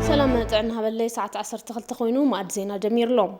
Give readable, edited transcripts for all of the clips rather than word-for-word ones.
سلام طعنا بالله ساعة 12 خوينو مع زينا جمير لهم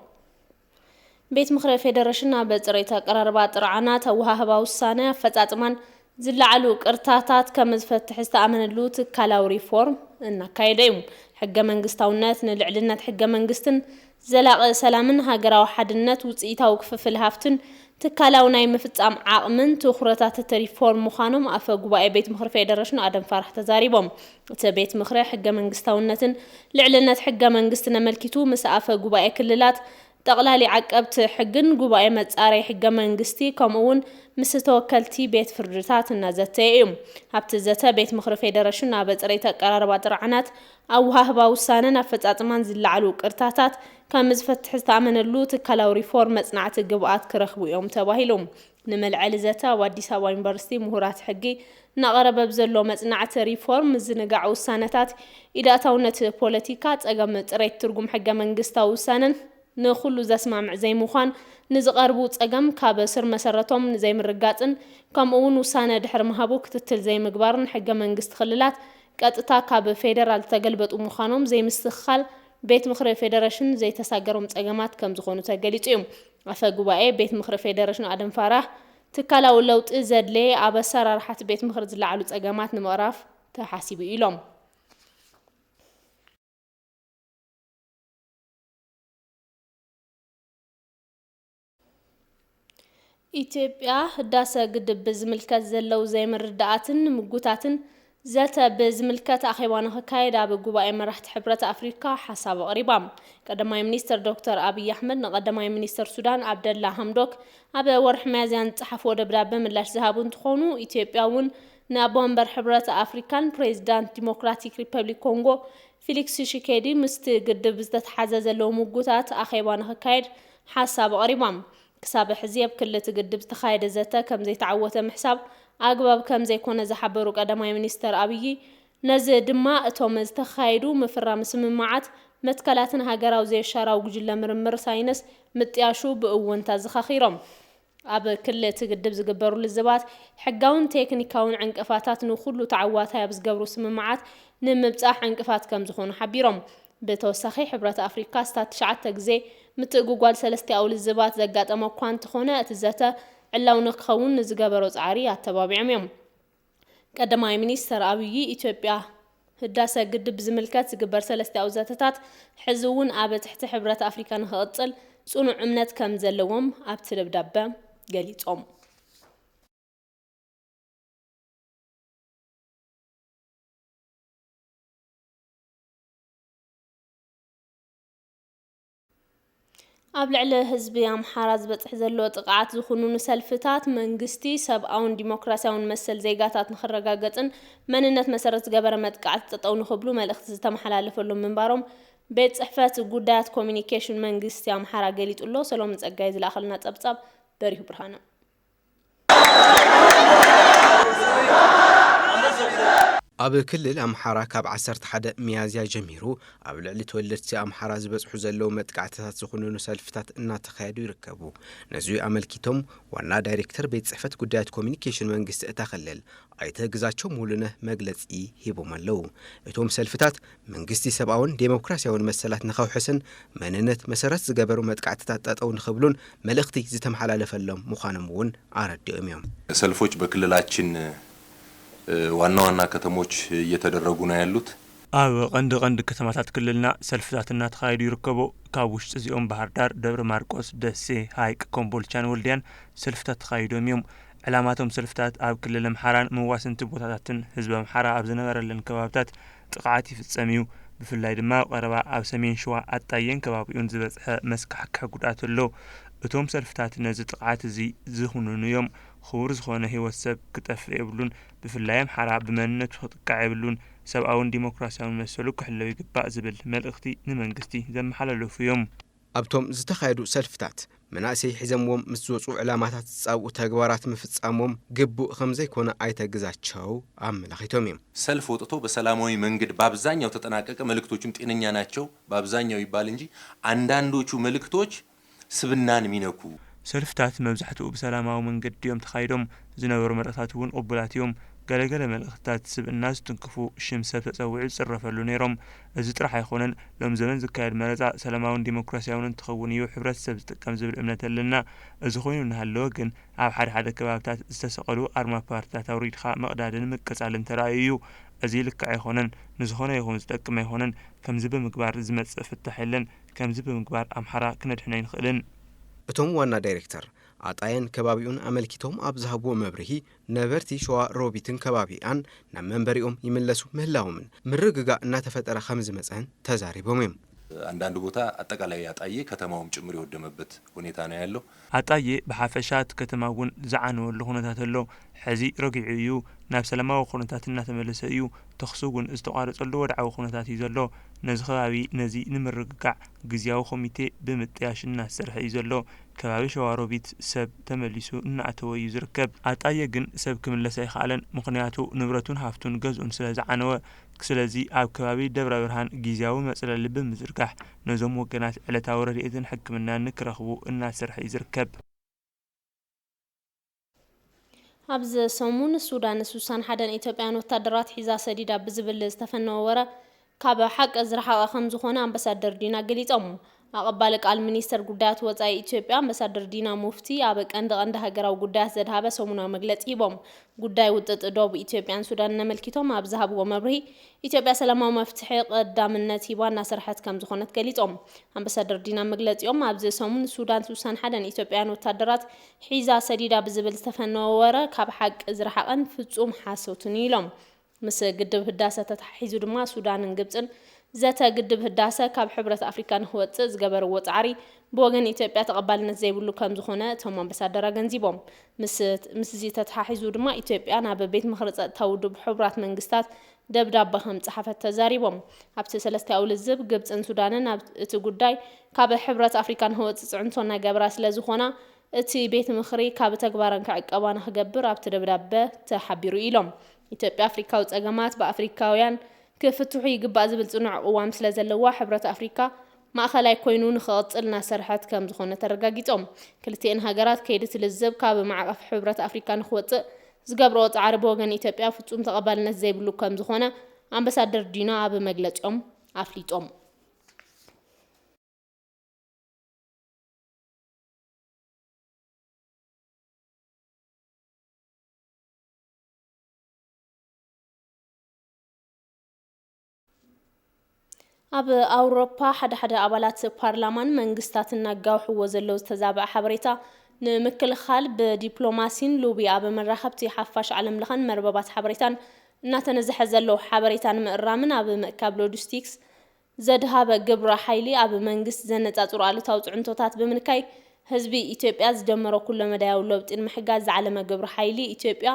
بيت مخري فيدرشنا بطريقه قراربا طرعنات وهابا وسانه فطاطمان زلعلو قرتاتات كمزفتح استامنلو تكالاو ريفورم ان كايديم حق منغستاونات نلعلنات حق منغستن زلاق سلامن هاغراو حدنت وصيتاو كففل هافتن تكالاو ناي مفصام عقمن تخرتات ريفورم مخانم افغوباي بيت مخري فيدرشن ادم فرح تزاريبهم تبيت مخري حق منغستاونتن لعلنات حق منغستنا ملكيتو مس افغوباي كللات تقلالي عقبت حقن قبائي متصاري حق منغستي كمون مستوكلتي بيت فردتات النازتيم هبت زتا بيت مخرف فيدرشن بطريقه قراربا طرعنات او ههبا وساننا فطاطمان زلعلو قرتاتات كم زفتح استعملوا تكلاو ريفورم مصنعت قبات كرخبو يوم تباهيلهم نملعل زتا واديس ابا يونيفرسيتي مهورات حقي نقرب بزلو مصنعت ريفورم زنقع وسانتات اداتاونت بوليتيكا صقم طريت ترغم حق منغستاو وسانن نخلو زسمع زي مخان نزقربو صقم كابسر مسرتهم زي مرقاطن كمون وسانه دحر مهابو كتتل زي مغبارن حق منغست خللات قطتا كاب فيدرال تغلبطو مخانوم زي مستخال بيت مخري فيدريشن زي تساغروم صقمات كم زخونو تغليطيوم افغوباي بيت مخري فيدريشن ادم فراح تكالاو لوط زدلي ابسر راحت بيت مخري زلعلو صقمات نمقراف تحاسيبو إلهم ኢትዮጵያ ህዳሰ ግድብ ብዝምልከት ዘለው ዘይምርዳኣትን ምጉታትን ዘተ ብዝምልከት ኣኼባን ክካየድ ኣብ ጉባኤ መራሕቲ ሕብረት ኣፍሪካ ሓሳብ ኣቕሪባ ቀዳማይ ሚኒስትር ዶክተር አብይ አሕመድ ንቀዳማይ ሚኒስትር ሱዳን አብደላ ሐምዶክ ኣብ ወርሒ ሚያዝያ ጽሓፍዎ ደብዳቤ ምላሽ ዝሃቡ እንትኾኑ ኢትዮጵያ እውን ንኣቦንበር ሕብረት ኣፍሪካን ፕሬዝዳንት ዲሞክራቲክ ሪፐብሊክ ኮንጎ ፊሊክስ ሺሴኬዲ ምስቲ ግድብ ዝተተሓዘ ዘለው ምጉታት ኣኼባን ክካየድ ሓሳብ ኣቕሪቦም كساب حزيب كل تقدب تخايد زتا كم زي تعوته محساب أقباب كم زي كون زحبرو قدماي منيستر أبيي نزي دماء تومز تخايدو مفرام سممعات متكلاتن هاقراو زي الشاراو جل مرمر ساينس متياشو بقوان تازخاخيرهم أب كل تقدب زقبرو للزبات حقاون تيكنيكاون عنقفاتات نخلو تعواتها يبز قبرو سممعات نمبتاح عنقفات كم زخون حبيرهم بتوسخي حبرات أفريقيا ستات شعات تقزي متقوقال سلستي أو للزبات زقات أما كوان تخونا اتزاتا علاو نقخون نزقابرو تعاري التبابع ميوم قدماي منيستر أبيي إثيوبيا هداسة قدب زملكات زقبر سلستي أو زاتتات حزوون آبا تحت حبرات أفريقيا نخاطل سونو عمنات كم زلوهم آبتلب دابا قاليتهم أبلع له حزب أمحارة زبطح زلو تقعات زخونون سلفتات منغستي سبعون ديمقراسيون مسل زيغاتات نخرجاجتن مننت مسرت جبر متقعات تطون خبلو ملخت زتمحلالف لهم من بارم بيت صحفات قدات كوميونيكيشن منغستي أمحارة قاليت الله سلام تسقايز الآخرنا تبصب بريه برهانه أب كل أمحارة كاب عسرت حدا ميازيا جميرو أبلع اللي تولدت أمحارة زبز حزلو متقعتات زخونون سلفتات إنا تخيدو يركبو نزوي أملكيتهم وانا دايركتر بيت صحفت قدات كوميونيكيشن منغست اتخلل أيتا قزاتشو مولنه مقلت هيبو مالو اتوم سلفتات منغستي سبعون ديمقراسيون مسالات نخاو حسن مننت مسارات زقابرو متقعتات تاتون خبلون ملختي زتم حلالة فلهم مخانمون عارد ديوميوم سلفوش بكللاتشن وانا ከተሞች እየተደረጉ ነው ያሉት ቀንድ ከተማታት ክልልና ሰልፍታትና ተካይዱ ይርከቡ ካብ ውሽጥ እዚኦም ባህር ዳር ደብረ ማርቆስ ደሴ ሃይቅ ኮምቦልቻን ወልዲያን ሰልፍታት ተካይዶም እዮም ዕላማቶም ሰልፍታት ኣብ ክልል አምሓራን መዋስንቲ ቦታታትን ህዝብ አምሓራ ኣብ ዝነበረለን ከባቢታት ጥቃዓት ይፍጸም እዩ ብፍላይ ድማ ቀረባ ኣብ ሰሜን ሸዋ ኣጣየን ከባቢኡን ዝበጽሐ መስካሕካሕ ጉዳት ኣሎ እቶም ሰልፍታት ነዚ ጥቃዓት እዚ ዝኹኑን እዮም خور زخونه هیوت سب کتف ابلون بفلایم حراب بمنت خطق عبلون سبعون ديمقراطيون مسلوك حلوي قباء زبل ملقتي نمنقستي زم حللو في يوم أبتم زتخيدو سلفتات مناسي حزموم مسوسو علامات تصاو تغبارات مفصاموم قبو خمزي كون ايتا غزاتشاو ام لخيتوميم سلف وطتو بسلاموي منقد بابزانيو تتناقق ملكتوچم ጤነኛ ናቸው በአብዛኛው ይባል እንጂ አንዳንዶቹ መልክቶች ስብናን ሚነኩ سلفتات مبزحتو بسلاماو من قد يوم تخايدهم زنور مرتاتون قبلاتيوم ገለገለ መልእኽትታት ስብእና ዝትንክፉ ሽም ሰብ ተፀዊዑ ዝፅረፈሉ ነይሮም። እዚ ጥራሕ ኣይኮነን ሎም ዘመን ዝካየድ መረፃ ሰላማውን ዲሞክራሲያውን እንትኸውን እዩ ሕብረተሰብ ዝጥቀም ዝብል እምነት ኣለና። እዚ ኮይኑ እናሃለወ ግን ኣብ ሓደ ሓደ ከባቢታት ዝተሰቐሉ ኣርማ ፓርቲታት ኣውሪድካ መቕዳድን ምቅፃልን ተራእዩ እዩ። እዚ ልክዕ ኣይኮነን ንዝኾነ ይኹን ዝጠቅም ኣይኮነን። ከምዚ ብምግባር ዝመፅእ ፍታሕ የለን። ከምዚ ብምግባር ኣምሓራ ክነድሕና ይንኽእልን። እቶም ዋና ዳይሬክተር ኣጣየን ከባቢኡን ኣመልኪቶም ኣብ ዝሃብዎ መብርሂ ነበርቲ ሸዋ ሮቢትን ከባቢኣን ናብ መንበሪኦም ይምለሱ ምህላዎምን ምርግጋእ እናተፈጠረ ከም ዝመፀን ተዛሪቦም እዮም። አንዳንድ ቦታ አጠቃላይ አጣዬ ከተማውም ጭምር የወደመበት ሁኔታ ነው ያለው። አጣዬ በሐፈሻት ከተማውን ዘዓነወሉ ሁነታት አሎ። ሕዚ ረጊዑ እዩ ናብ ሰላማዊ ኩነታት እናተመለሰ እዩ። ተኽሱውን ዝተቋረፀሉ ወድዓዊ ኩነታት እዩ ዘሎ። ነዚ ከባቢ ነዚ ንምርግጋዕ ግዝያዊ ኮሚቴ ብምጥያሽ እናሰርሐ እዩ ዘሎ። ከባቢ ሸዋሮቢት ሰብ ተመሊሱ እናኣተወ እዩ ዝርከብ። አጣዬ ግን ሰብ ክምለስ ኣይከኣለን። ምክንያቱ ንብረቱን ሃፍቱን ገዝኡን ስለ ዝዓነወ። ስለዚ ኣብ ከባቢ ደብረ ብርሃን ጊዜያዊ መፅለሊ ብምዝርጋሕ ነዞም ወገናት ዕለታዊ ረድኤትን ሕክምናን ንክረኽቡ እናሰርሐ እዩ ዝርከብ። ኣብዚ ሰሙን ሱዳን 61 ኢትዮጵያውያን ወታደራት ሒዛ ሰዲዳ ብዝብል ዝተፈነወ ወረ ካብ ሓቂ ዝረሓቐ ከም ዝኾነ ኣምባሳደር ዲና ገሊፆም። ኣቐባሊ ቃል ሚኒስተር ጉዳያት ወፃኢ ኢትዮጵያ ኣምባሳደር ዲና ሙፍቲ ኣብ ቀንዲ ሃገራዊ ጉዳያት ዘድሃበ ሰሙናዊ መግለፂ ሂቦም። ጉዳይ ውጥጥ ደቡብ ኢትዮጵያን ሱዳንን ኣመልኪቶም ኣብ ዝሃብዎ መብርሂ ኢትዮጵያ ሰላማዊ መፍትሒ ቀዳምነት ሂባ እናሰርሐት ከም ዝኾነት ገሊፆም። ኣምባሳደር ዲና መግለፂኦም ኣብዚ ሰሙን ሱዳን 61 ኢትዮጵያውያን ወታደራት ሒዛ ሰዲዳ ብዝብል ዝተፈነወ ወረ ካብ ሓቂ ዝረሓቐን ፍጹም ሓሶትን ኢሎም። ምስ ግድብ ህዳሰ ተተሓሒዙ ድማ ሱዳንን ግብፅን ዘተ ግድብ ህዳሰ ካብ ሕብረት ኣፍሪካ ንክወፅእ ዝገበርዎ ፃዕሪ ብወገን ኢትዮጵያ ተቐባልነት ዘይብሉ ከም ዝኾነ እቶም ኣምባሳደር ገንዚቦም። ምስ እዚ ተተሓሒዙ ድማ ኢትዮጵያ ናብ ቤት ምክሪ ፀጥታ ውድብ ሕቡራት መንግስታት ደብዳቤ ከም ፀሓፈት ተዛሪቦም። ኣብቲ ሰለስተ ውልዝብ ግብፅን ሱዳንን ኣብ እቲ ጉዳይ ካብ ሕብረት ኣፍሪካ ንክወፅእ ፅዕንቶ እናገበራ ስለ ዝኾና እቲ ቤት ምክሪ ካብ ተግባረን ክዕቀባ ንክገብር ኣብቲ ደብዳቤ ተሓቢሩ ኢሎም። ኢትዮጵያ ኣፍሪካዊ ፀገማት ብኣፍሪካውያን ክፍትሑ ይግባእ ዝብል ፅኑዕ ቅዋም ስለ ዘለዋ ሕብረት ኣፍሪካ ማእኸላይ ኮይኑ ንክቕፅል እናሰርሐት ከም ዝኾነ ተረጋጊፆም። ክልቲአን ሃገራት ከይዲ ትልዝብ ካብ ማዕቐፍ ሕብረት ኣፍሪካ ንክወፅእ ዝገብርኦ ፃዕሪ ብወገን ኢትዮጵያ ፍጹም ተቐባልነት ዘይብሉ ከም ዝኾነ ኣምባሳደር ዲና ኣብ መግለፂኦም ኣፍሊጦም። ኣብ ኣውሮፓ ሓደ ኣባላት ፓርላማን መንግስታትን እናጋውሕዎ ዘለው ዝተዛብዐ ሓበሬታ ንምክልኻል ብዲፕሎማሲን ሎቢ ኣብ መራኸብቲ ሓፋሽ ዓለም ለኸን መርበባት ሓበሬታን እናተነዝሐ ዘሎ ሓበሬታ ንምእራምን ኣብ ምእካብ ሎጂስቲክስ ዘድሃበ ግብረ ሓይሊ ኣብ መንግስት ዘነፃፅሩ ኣሉታዊ ፅዕንቶታት ብምንካይ ህዝቢ ኢትዮጵያ ዝጀመሮ ኩሎ መዳያዊ ለውጢ ንምሕጋዝ ዝዓለመ ግብረ ሓይሊ ኢትዮጵያ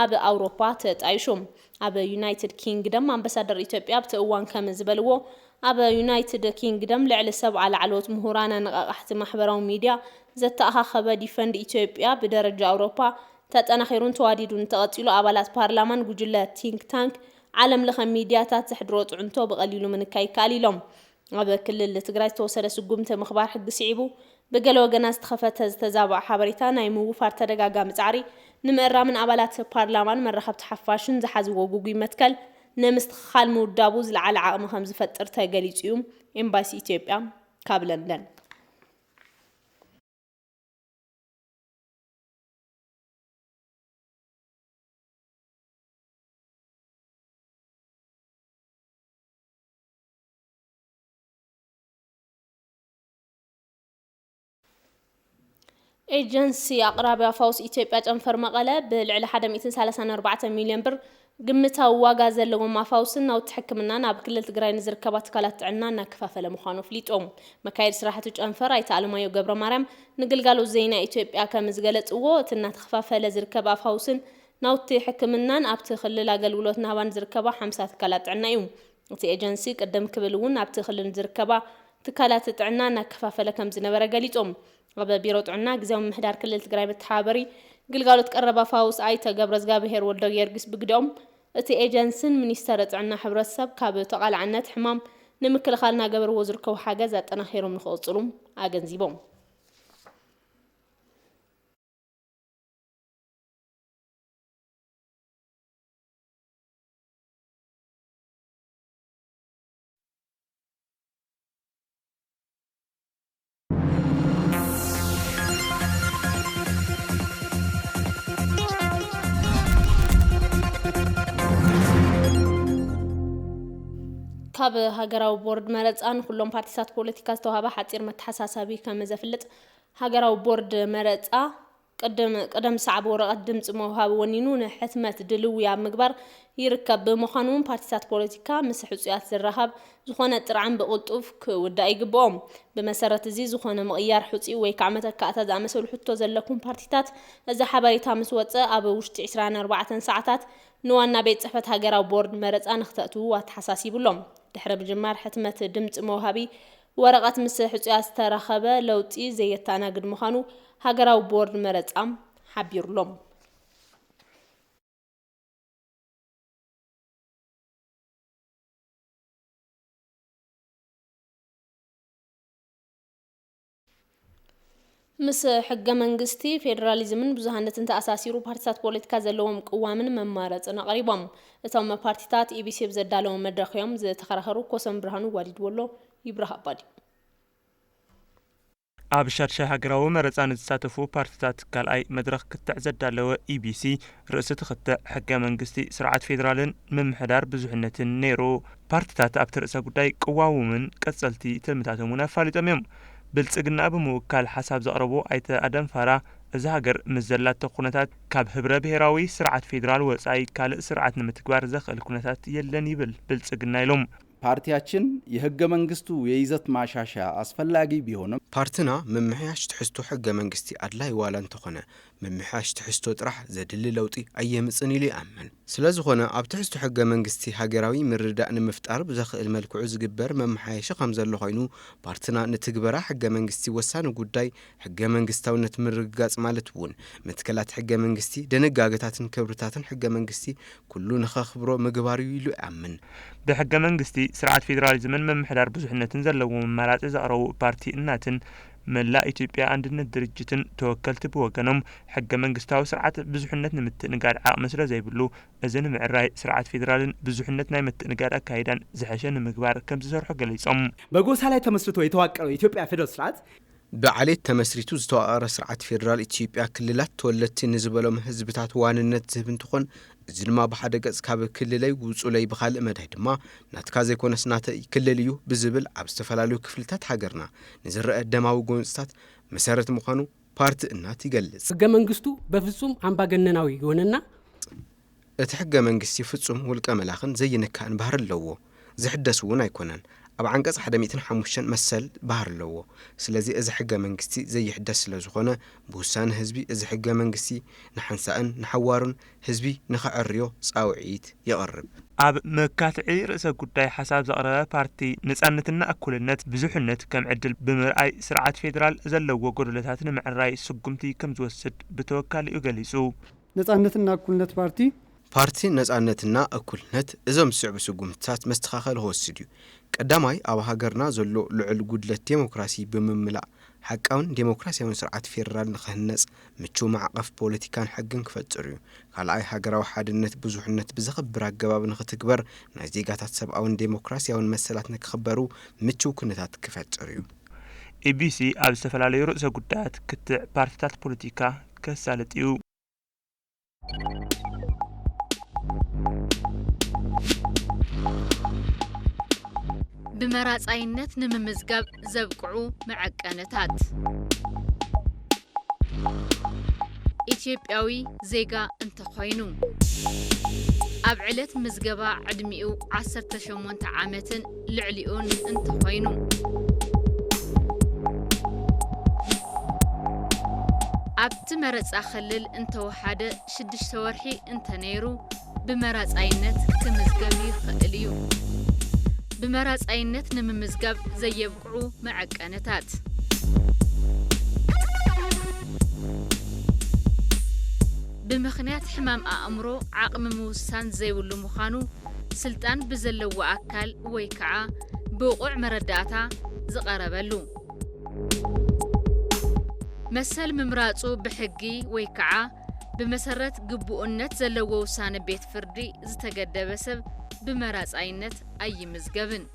ኣብ ኣውሮፓ ተጣይሾም። ኣብ ዩናይትድ ኪንግደም ኣምባሳደር ኢትዮጵያ ኣብቲ እዋን ከም ዝበልዎ ኣብ ዩናይትድ ኪንግደም ልዕሊ 70 ላዕለዎት ምሁራን ነቃቃሕቲ ማሕበራዊ ሚድያ ዘተኣኻኸበ ዲፈንድ ኢትዮጵያ ብደረጃ ኣውሮፓ ተጠናኺሩን ተዋዲዱን ተቐፂሉ ኣባላት ፓርላማን ጉጅለ ቲንክ ታንክ ዓለም ለኸ ሚድያታት ዘሕድሮ ፅዕንቶ ብቐሊሉ ምንካይ ይከኣል ኢሎም። ኣብ ክልል ትግራይ ዝተወሰደ ስጉምቲ ምኽባር ሕጊ ስዒቡ ብገለ ወገና ዝተኸፈተ ዝተዛብዐ ሓበሬታ ናይ ምውፋር ተደጋጋሚ ፃዕሪ ንምእራምን ኣባላት ፓርላማን መራኸብቲ ሓፋሽን ዝሓዝዎ ጉጉይ መትከል ንምስትኽኻል ምውዳቡ ዝለዓለ ዓቕሚ ከም ዝፈጥር ተገሊጹ እዩ። ኤምባሲ ኢትዮጵያ ካብ ለንደን። ኤጀንሲ ኣቅራቢያ ፋውስ ኢትዮጵያ ጨንፈር መቐለ ብልዕሊ 134 ሚልዮን ብር ግምታዊ ዋጋ ዘለዎም ኣፋውስን ናውቲ ሕክምናን ኣብ ክልል ትግራይ ንዝርከባ ትካላት ጥዕና እናከፋፈለ ምዃኑ ፍሊጦም። መካየዲ ስራሕቲ ጨንፈር ኣይተ ኣለማዮ ገብረ ማርያም ንግልጋሎት ዜና ኢትዮጵያ ከም ዝገለጽዎ እቲ እናተከፋፈለ ዝርከብ ኣፋውስን ናውቲ ሕክምናን ኣብቲ ክልል ኣገልግሎት ናባን ዝርከባ 50 ትካላት ጥዕና እዩ። እቲ ኤጀንሲ ቅድም ክብል እውን ኣብቲ ክልል ዝርከባ ትካላት ጥዕና እናከፋፈለ ከም ዝነበረ ገሊጾም። ኣብ ቢሮ ጥዕና ግዜያዊ ምምሕዳር ክልል ትግራይ መተሓባበሪ ግልጋሎት ቀረባ ፋውስ ኣይተ ገብረ እግዚአብሔር ወልደ ጊዮርጊስ ብግዲኦም እቲ ኤጀንሲን ሚኒስተር ጥዕና ሕብረተሰብ ካብ ተቃላዕነት ሕማም ንምክልኻል እናገበርዎ ዝርከቡ ሓገዝ ኣጠናኺሮም ንኽቕፅሉ ኣገንዚቦም። ካብ ሃገራዊ ቦርድ መረፃን ኩሎም ፓርቲታት ፖለቲካ ዝተዋሃበ ሓፂር መተሓሳሰቢ ከም ዘፍልጥ ሃገራዊ ቦርድ መረፃ ቀደም ሰዓብ ወረቀት ድምፂ መውሃብ ወኒኑ ንሕትመት ድልውያ ምግባር ይርከብ ብምዃኑ ፓርቲታት ፖለቲካ ምስ ሕፁያት ዝራኸብ ዝኾነ ጥርዓን ብቕልጡፍ ክውዳእ ይግብኦም ብመሰረት እዚ ዝኾነ ምቕያር ሕፁ ወይ ከዓ መተካእታ ዝኣመሰሉ ሕቶ ዘለኩም ፓርቲታት እዚ ሓበሬታ ምስ ወፀ ኣብ ውሽጢ 24 ሰዓታት ንዋና ቤት ጽሕፈት ሃገራዊ ቦርድ መረፃ ንኽተእትዉ ኣተሓሳሲብሎም ድሕሪ ምጅማር ሕትመት ድምፂ መውሃቢ ወረቀት ምስ ሕፁያት ዝተረኸበ ለውጢ ዘየተኣናግድ ምዃኑ ሃገራዊ ቦርድ መረፃም ሓቢሩሎም ምስ ሕገ መንግስቲ ፌደራሊዝምን ብዙሃነትን ተኣሳሲሩ ፓርቲታት ፖለቲካ ዘለዎም ቅዋምን መማረፅን ኣቕሪቦም እቶም ፓርቲታት ኢቢሲ ብዘዳለዎም መድረኽ እዮም ዝተኸራኸሩ ኮሰም ብርሃኑ ዋሊድወሎ ይብራህ ኣባዲ ኣብ ሻድሻይ ሃገራዊ መረፃን ዝሳተፉ ፓርቲታት ካልኣይ መድረኽ ክትዕ ዘዳለወ ኢቢሲ ርእሲ ትኽትዕ ሕገ መንግስቲ ስርዓት ፌደራልን ምምሕዳር ብዙሕነትን ነይሩ ፓርቲታት ኣብቲ ርእሰ ጉዳይ ቅዋውምን ቀጸልቲ ትልምታቶምን ኣፋሊጦም እዮም ብልጽግና ብምውካል ሓሳብ ዘቕረቡ ኣይተ ኣደም ፋራ እዚ ሃገር ምስ ዘላቶ ኩነታት ካብ ህብረ ብሔራዊ ስርዓት ፌደራል ወጻኢ ካልእ ስርዓት ንምትግባር ዘኽእል ኩነታት የለን ይብል ብልጽግና ኢሎም ፓርቲያችን የህገ መንግስቱ የይዘት ማሻሻያ አስፈላጊ ቢሆንም ፓርቲና መምሕያሽ ትሕዝቶ ሕገ መንግስቲ ኣድላይ ዋላ እንተኾነ መምሕያሽ ትሕዝቶ ጥራሕ ዘድሊ ለውጢ ኣየምፅን ኢሉ ይኣምን ስለዝኾነ ኣብ ትሕዝቶ ሕገ መንግስቲ ሃገራዊ ምርዳእ ንምፍጣር ብዘኽእል መልክዑ ዝግበር መምሕያሽ ከም ዘሎ ኮይኑ ፓርቲና ንትግበራ ሕገ መንግስቲ ወሳኒ ጉዳይ ሕገ መንግስታውነት ምርግጋጽ ማለት እውን ምትከላት ሕገ መንግስቲ ደነጋገታትን ክብርታትን ሕገ መንግስቲ ኩሉ ንኸኽብሮ ምግባር ኢሉ ይኣምን ብሕገ መንግስቲ ስርዓት ፌደራሊዝምን መምሕዳር ብዙሕነትን ዘለዎም ኣማራጺ ዘቕረቡ ፓርቲ እናትን መላ ኢትዮጵያ አንድነት ድርጅትን ተወከልቲ ብወገኖም ሕገ መንግስታዊ ስርዓት ብዙሕነት ንምትእንጋድ ዓቕሚ ስለ ዘይብሉ እዚ ንምዕራይ ስርዓት ፌደራልን ብዙሕነት ናይ ምትእንጋድ ኣካይዳን ዝሐሸ ንምግባር ከም ዝሰርሑ ገሊጾም በጎሳ ላይ ተመስርቶ የተዋቀረው የኢትዮጵያ ፌደራል ስርዓት ብዓሌት ተመስሪቱ ዝተዋቀረ ስርዓት ፌደራል ኢትዮጵያ ክልላት ተወለድቲ ንዝበሎም ህዝብታት ዋንነት ዝህብ እንትኾን እዚ ድማ ብሓደ ገጽ ካብ ክልለይ ውጹለይ ብኻልእ መዳይ ድማ ናትካ ዘይኮነስ ናተይ ክልል እዩ ብዝብል ኣብ ዝተፈላለዩ ክፍልታት ሃገርና ንዝረአ ደማዊ ጎንፅታት መሰረት ምዃኑ ፓርቲ እናት ይገልጽ ሕገ መንግስቱ በፍጹም አምባገነናዊ ይሆንና እቲ ሕገ መንግስቲ ፍጹም ውልቀ መላኽን ዘይነካእን ባህር ኣለዎ ዝሕደስ እውን ኣይኮነን ኣብ ዓንቀጽ 105 መሰል ባህር ኣለዎ ስለዚ እዚ ሕገ መንግስቲ ዘይሕደስ ስለ ዝኾነ ብውሳነ ህዝቢ እዚ ሕገ መንግስቲ ንሓንሳእን ንሓዋሩን ህዝቢ ንኸዕርዮ ጻውዒት ይቐርብ ኣብ መካትዒ ርእሰ ጉዳይ ሓሳብ ዘቕረበ ፓርቲ ነጻነትና እኩልነት ብዙሕነት ከም ዕድል ብምርኣይ ስርዓት ፌደራል ዘለዎ ጎደለታት ንምዕራይ ስጉምቲ ከም ዝወስድ ብተወካሊኡ ገሊጹ ነጻነትና እኩልነት ፓርቲ ነጻነትና እኩልነት እዞም ስዕቡ ስጉምትታት መስተኻኸል ክወስድ እዩ ቀዳማይ ኣብ ሃገርና ዘሎ ልዑል ጉድለት ዴሞክራሲ ብምምላእ ሓቃውን ዴሞክራሲያውን ስርዓት ፌደራል ንኽህነጽ ምቹው ማዕቐፍ ፖለቲካን ሕግን ክፈጽር እዩ ካልኣይ ሃገራዊ ሓድነት ብዙሕነት ብዘኽብር ኣገባብ ንኽትግበር ናይ ዜጋታት ሰብኣውን ዴሞክራሲያውን መሰላት ንክኽበሩ ምቹው ኩነታት ክፈጽር እዩ ኢቢሲ ኣብ ዝተፈላለዩ ርእሰ ጉዳያት ክትዕ ፓርቲታት ፖለቲካ ከሳልጥ እዩ بمراصايነት ንምምዝጋብ ዘብቅዑ መዐቀነታት ኢትዮጵያዊ ዜጋ እንተኾይኑ ኣብ ዕለት ምዝገባ ዕድሚኡ 18 ዓመትን ልዕሊኡን እንተኾይኑ ኣብቲ መረፃ ክልል እንተወሓደ 6 ወርሒ እንተነይሩ ብመራፃይነት ክምዝገብ ይኽእል እዩ بمراصايነት ንምምዝጋብ ዘየብቅዑ መዐቀነታት ብምኽንያት ሕማም ኣእምሮ ዓቕሚ ምውሳን ዘይብሉ ምዃኑ ስልጣን ብዘለዎ ኣካል ወይ ከዓ ብቑዕ መረዳእታ ዝቐረበሉ መሰል ምምራፁ ብሕጊ ወይ ከዓ بمسرت قبؤنت زلوا وسان بيت فردي زتقدب سب بمراصايነት أي مزقبن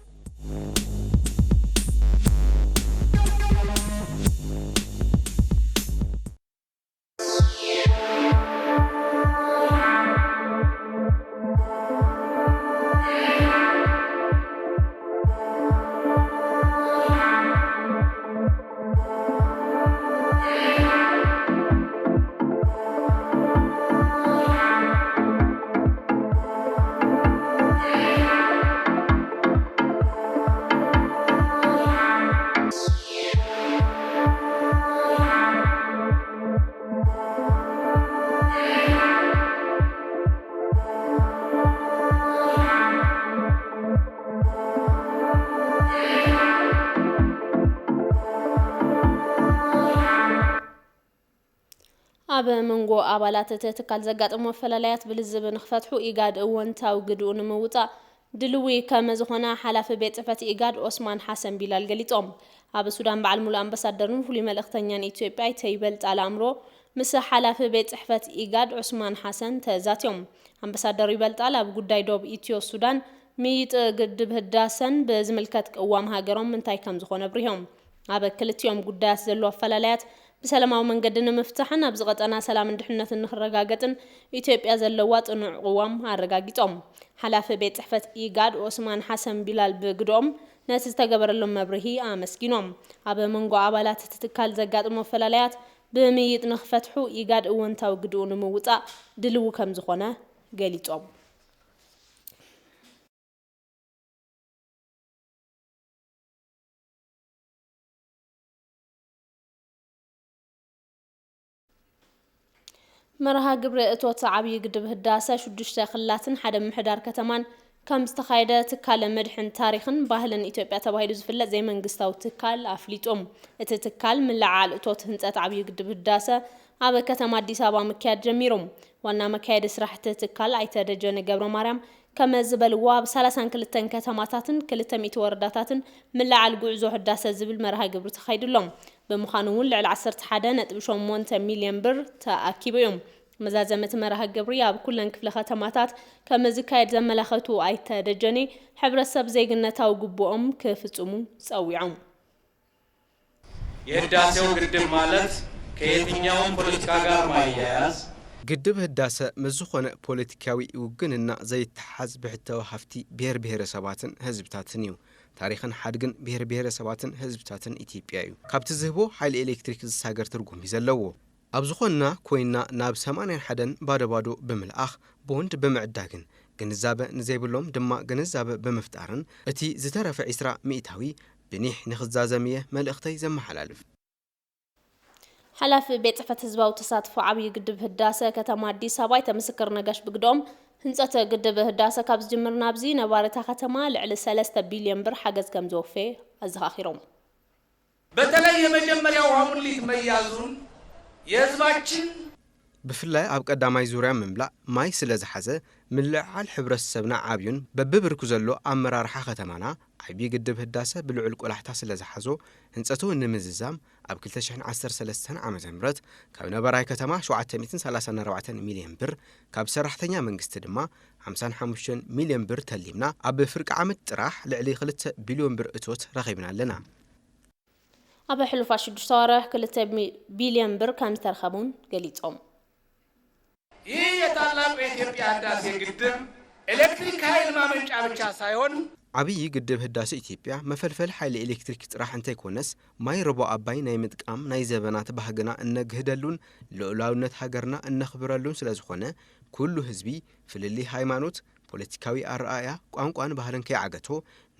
ኣብ መንጎ ኣባላት እቲ ትካል ዘጋጥሞ ፈላላያት ብልዝብ ንኽፈትሑ ኢጋድ እወንታዊ ግድኡ ንምውፃእ ድልዊ ከም ዝኾነ ሓላፊ ቤት ጽሕፈት ኢጋድ ኦስማን ሓሰን ቢላል ገሊጾም። ኣብ ሱዳን በዓል ሙሉ ኣምባሳደርን ፍሉይ መልእኽተኛን ኢትዮጵያ ይተይበልጣል ኣእምሮ ምስ ሓላፊ ቤት ጽሕፈት ኢጋድ ዑስማን ሓሰን ተዛትዮም። ኣምባሳደር ይበልጣል ኣብ ጉዳይ ዶብ ኢትዮ ሱዳን ምይጥ ግድብ ህዳሰን ብዝምልከት ቅዋም ሃገሮም እንታይ ከም ዝኾነ ብሪሆም። ኣብ ክልቲኦም ጉዳያት ዘሎ ኣፈላላያት ብሰላማዊ መንገዲ ንምፍታሕን ኣብ ዝቐጠና ሰላምን ድሕነትን ንኽረጋገጥን ኢትዮጵያ ዘለዋ ጽኑዕ ቅዋም ኣረጋጊጾም። ሓላፊ ቤት ጽሕፈት ኢጋድ ኦስማን ሓሰን ቢላል ብግድኦም ነቲ ዝተገበረሎም መብርሂ ኣመስጊኖም። ኣብ መንጎ ኣባላት እቲ ትካል ዘጋጥሞ ኣፈላላያት ብምይጥ ንኽፈትሑ ኢጋድ እወንታዊ ግድኡ ንምውፃእ ድልው ከም ዝኾነ ገሊጾም። መርሃ ግብሪ እቶት ዓብይ ግድብ ህዳሰ 6 ክልላትን ሓደ ምሕዳር ከተማን ከም ዝተኻየደ ትካል መድሕን ታሪኽን ባህልን ኢትዮጵያ ተባሂሉ ዝፍለጥ ዘይመንግስታዊ ትካል ኣፍሊጦም። እቲ ትካል ምልዓል እቶት ህንፀት ዓብይ ግድብ ህዳሰ ኣብ ከተማ አዲስ አበባ ምክያድ ጀሚሮም። ዋና መካየዲ ስራሕቲ ትካል ኣይተ ደጀነ ገብረ ማርያም ከም ዝበልዎ ኣብ 32 ከተማታትን 200 ወረዳታትን ምልዓል ጉዕዞ ህዳሰ ዝብል መርሃ ግብሪ ተኻይድሎም። ብምዃኑ እውን ልዕሊ 11.8 ሚልዮን ብር ተኣኪቦም። መዛዘመት መርሃ ግብሪ ኣብ ኩለን ክፍለ ከተማታት ከም ዝካየድ ዘመላኸቱ ኣይተ ደጀነ ሕብረተሰብ ዘይግነታዊ ግቦኦም ክፍጽሙ ጸዊዖም። የህዳሴው ግድብ ማለት ከየትኛውም ፖለቲካ ጋር ማያያዝ ግድብ ህዳሰ መዝኾነ ፖለቲካዊ ውግንና ዘይተሓዝ ብሕታዊ ሃፍቲ ብሔር ብሔረሰባትን ህዝብታትን እዩ። ታሪኽን ሓድግን ብሔር ብሔረሰባትን ህዝብታትን ኢትዮጵያ እዩ። ካብቲ ዝህቦ ሓይሊ ኤሌክትሪክ ዝሳገር ትርጉም ዘለዎ ኣብ ዝኾንና ኮይና ናብ 81 ባዶ ባዶ ብምልኣኽ ቦንድ ብምዕዳግን ግንዛበ ንዘይብሎም ድማ ግንዛበ ብምፍጣርን እቲ ዝተረፈ 20 ሚእታዊ ብኒሕ ንኽዛዘምየ መልእኽተይ ዘመሓላልፍ። ሓላፊ ቤት ጽሕፈት ህዝባዊ ተሳትፎ ዓብይ ግድብ ህዳሰ ከተማ አዲስ አበባ የተመስከር ነጋሽ ብግዶም ህንጸት ግድብ ህዳሰ ካብ ዝጅምር ናብዚ ነባሪታ ከተማ ልዕሊ 3 ቢልዮን ብር ሓገዝ ከም ዝወፈ ኣዘኻኺሮም። በተለይ የመጀመሪያው ውሃ ሙሊት መያዙን የህዝባችን ብፍላይ ኣብ ቀዳማይ ዙርያ ምምላእ ማይ ስለ ዝሓዘ ምልዓል ሕብረተሰብና ዓብዩን በብብርኩ ዘሎ ኣመራርሓ ከተማና ዓብይ ግድብ ህዳሰ ብልዑል ቆላሕታ ስለ ዝሓዞ ህንጸቱ ንምዝዛም ኣብ 2013 ዓመተ ምህረት ካብ ነባራይ ከተማ 734 ሚልዮን ብር ካብ ሰራሕተኛ መንግስቲ ድማ 55 ሚልዮን ብር ተሊምና ኣብ ፍርቂ ዓመት ጥራሕ ልዕሊ 2 ቢልዮን ብር እቶት ረኺብና ኣለና። ኣብ ሕሉፋ 6 ወርሕ 2 ቢልዮን ብር ከም ዝተረኸቡን ገሊጾም። ይህ የታላቁ የኢትዮጵያ ህዳሴ ግድብ ኤሌክትሪክ ኃይል ማመንጫ ብቻ ሳይሆን ዓብይ ግድብ ህዳሴ ኢትዮጵያ መፈልፈል ሓይሊ ኤሌክትሪክ ጥራሕ እንተይኮነስ ማይ ርቦ ኣባይ ናይ ምጥቃም ናይ ዘበናት ባህግና እነግህደሉን ልዑላውነት ሃገርና እነኽብረሉን ስለ ዝኾነ ኩሉ ህዝቢ ፍልሊ ሃይማኖት ፖለቲካዊ ኣረኣያ ቋንቋን ባህልን ከይዓገቶ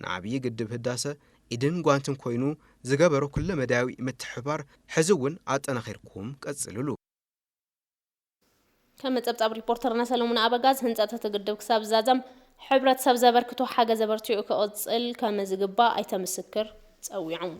ንዓብይ ግድብ ህዳሰ ኢድን ጓንትን ኮይኑ ዝገበሮ ኩለ መዳያዊ ምትሕባር ሕዚ እውን ኣጠናኺርኩም ቀጽልሉ። ከም ጸብጻብ ሪፖርተርና ሰለሞን ኣበጋዝ ህንጸት ግድብ ክሳብ ዛዘም ሕብረተሰብ ዘበርክቶ ሓገዝ ዘበርትዑ ክቕጽል ከም ዝግባእ ኣይተምስክር ጸዊዖም።